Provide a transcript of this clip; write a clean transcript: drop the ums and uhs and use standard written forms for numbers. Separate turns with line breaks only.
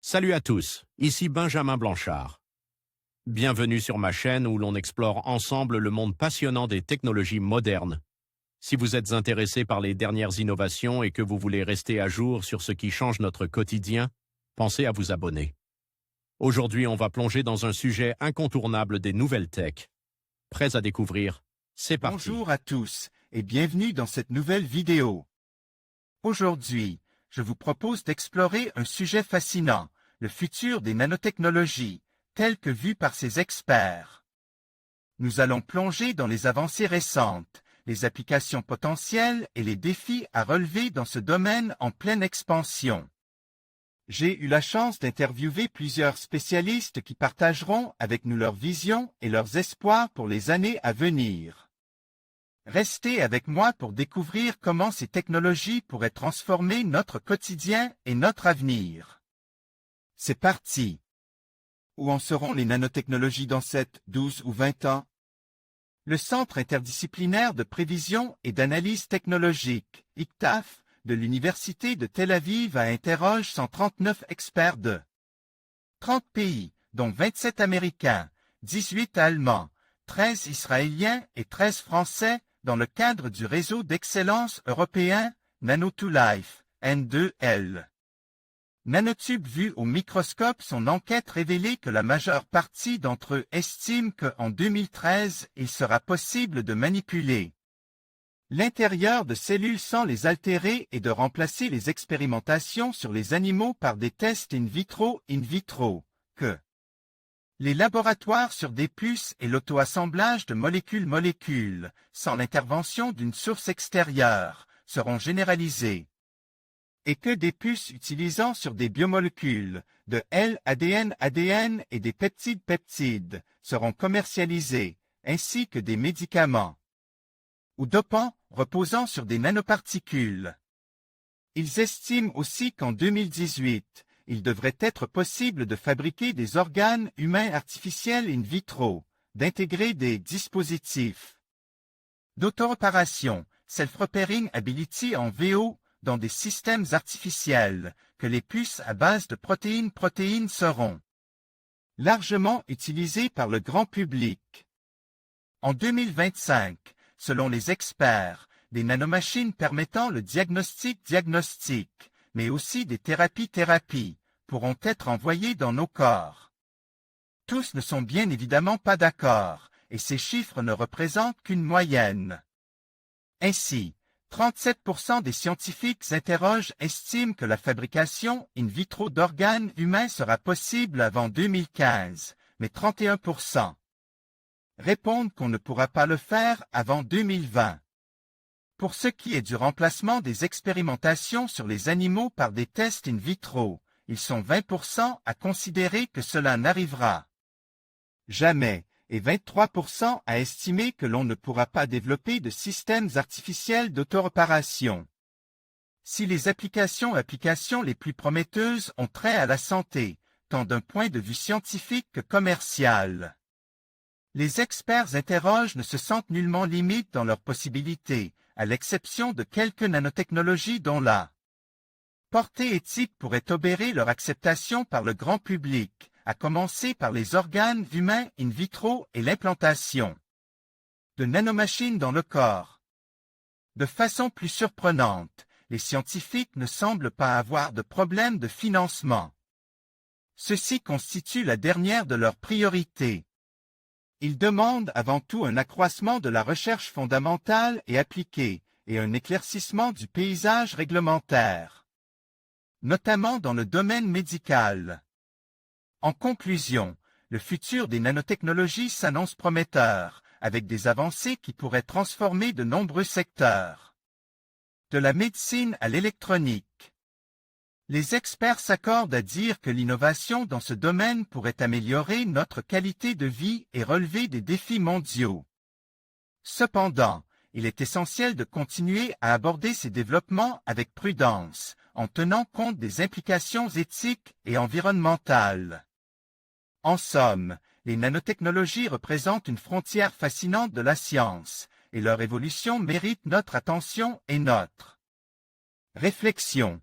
Salut à tous, ici Benjamin Blanchard. Bienvenue sur ma chaîne où l'on explore ensemble le monde passionnant des technologies modernes. Si vous êtes intéressé par les dernières innovations et que vous voulez rester à jour sur ce qui change notre quotidien, pensez à vous abonner. Aujourd'hui, on va plonger dans un sujet incontournable des nouvelles tech. Prêts à découvrir? C'est parti.
Bonjour à tous et bienvenue dans cette nouvelle vidéo. Aujourd'hui, je vous propose d'explorer un sujet fascinant, le futur des nanotechnologies, tel que vu par ces experts. Nous allons plonger dans les avancées récentes, les applications potentielles et les défis à relever dans ce domaine en pleine expansion. J'ai eu la chance d'interviewer plusieurs spécialistes qui partageront avec nous leurs visions et leurs espoirs pour les années à venir. Restez avec moi pour découvrir comment ces technologies pourraient transformer notre quotidien et notre avenir. C'est parti! Où en seront les nanotechnologies dans 7, 12 ou 20 ans? Le Centre interdisciplinaire de prévision et d'analyse technologique, ICTAF, de l'Université de Tel Aviv interroge 139 experts de 30 pays, dont 27 Américains, 18 Allemands, 13 Israéliens et 13 Français, dans le cadre du réseau d'excellence européen Nano2Life, N2L. Nanotube vu au microscope, son enquête révélait que la majeure partie d'entre eux estiment qu'en 2013, il sera possible de manipuler l'intérieur de cellules sans les altérer et de remplacer les expérimentations sur les animaux par des tests in vitro, que les laboratoires sur des puces et l'auto-assemblage de molécules-molécules, sans l'intervention d'une source extérieure, seront généralisés, et que des puces utilisant sur des biomolécules, de l'ADN et des peptides seront commercialisés, ainsi que des médicaments ou dopants reposant sur des nanoparticules. Ils estiment aussi qu'en 2018, il devrait être possible de fabriquer des organes humains artificiels in vitro, d'intégrer des dispositifs d'auto-réparation, self-repairing ability en VO, dans des systèmes artificiels, que les puces à base de protéines seront largement utilisées par le grand public. En 2025, selon les experts, des nanomachines permettant le diagnostic, mais aussi des thérapies, pourront être envoyées dans nos corps. Tous ne sont bien évidemment pas d'accord, et ces chiffres ne représentent qu'une moyenne. Ainsi, 37% des scientifiques estiment que la fabrication in vitro d'organes humains sera possible avant 2015, mais 31% répondent qu'on ne pourra pas le faire avant 2020. Pour ce qui est du remplacement des expérimentations sur les animaux par des tests in vitro, ils sont 20% à considérer que cela n'arrivera jamais, et 23% à estimer que l'on ne pourra pas développer de systèmes artificiels d'auto-réparation. Si les applications les plus prometteuses ont trait à la santé, tant d'un point de vue scientifique que commercial, les experts interrogés ne se sentent nullement limites dans leurs possibilités, à l'exception de quelques nanotechnologies dont la portée éthique pourrait obérer leur acceptation par le grand public, à commencer par les organes humains in vitro et l'implantation de nanomachines dans le corps. De façon plus surprenante, les scientifiques ne semblent pas avoir de problème de financement. Ceci constitue la dernière de leurs priorités. Ils demandent avant tout un accroissement de la recherche fondamentale et appliquée et un éclaircissement du paysage réglementaire, notamment dans le domaine médical. En conclusion, le futur des nanotechnologies s'annonce prometteur, avec des avancées qui pourraient transformer de nombreux secteurs, de la médecine à l'électronique. Les experts s'accordent à dire que l'innovation dans ce domaine pourrait améliorer notre qualité de vie et relever des défis mondiaux. Cependant, il est essentiel de continuer à aborder ces développements avec prudence, en tenant compte des implications éthiques et environnementales. En somme, les nanotechnologies représentent une frontière fascinante de la science, et leur évolution mérite notre attention et notre réflexion.